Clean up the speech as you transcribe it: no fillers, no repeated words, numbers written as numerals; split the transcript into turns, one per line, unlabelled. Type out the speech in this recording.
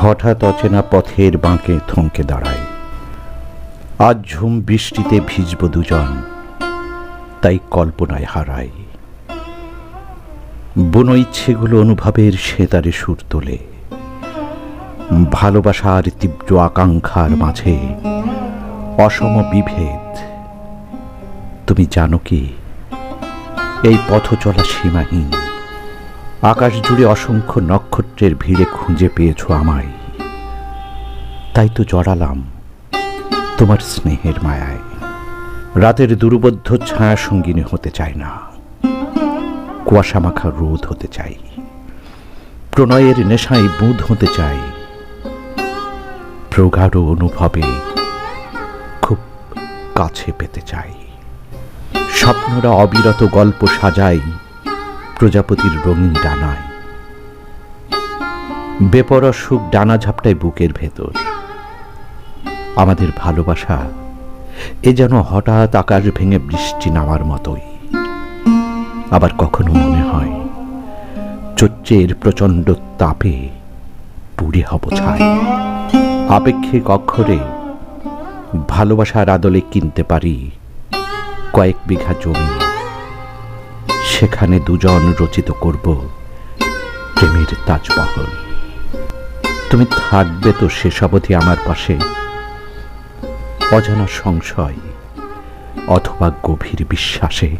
হঠাৎ অচেনা পথের বাঁকে থমকে দাঁড়ায়। আজ ঝুম বৃষ্টিতে ভিজব দুজন, তাই কল্পনায় হারাই। বুনো ইচ্ছেগুলো অনুভবের সেতারে সুর তোলে। ভালোবাসার তীব্র আকাঙ্ক্ষার মাঝে অসম বিভেদ। তুমি জানো কি, এই পথ চলা সীমাহীন। আকাশ জুড়ে অসংখ্য নক্ষত্রের ভিড়ে খুঁজে পেয়েছ আমায়, তাই তো জড়ালাম তোমার স্নেহের মায়ায়। রাতের দুর্বোধ্য ছায়া সঙ্গিনী হতে চাই না, কুয়াশা মাখা রোদ হতে চাই। প্রণয়ের নেশায় বুঁদ হতে চাই, প্রগাঢ় অনুভবে খুব কাছে পেতে চাই। স্বপ্নরা অবিরত গল্প সাজাই প্রজাপতির রঙিন ডানায়। বেপরোয়া সুখ ডানা ঝাপটায় বুকের ভেতর। আমাদের ভালোবাসা এ যেন হঠাৎ আকাশ ভেঙে বৃষ্টি নামার মতোই। আবার কখনো মনে হয় চৈত্রের প্রচণ্ড তাপে পুড়ে হব ছাই। আপেক্ষিক অক্ষরে ভালোবাসার আদলে কিনতে পারি কয়েক বিঘা জমি। সেখানে দুজন রচিত করব প্রেমের তাজমহল। তুমি থাকবে তো শেষ অবধি আমার পাশে, অজানা সংশয় অথবা গভীর বিশ্বাসে।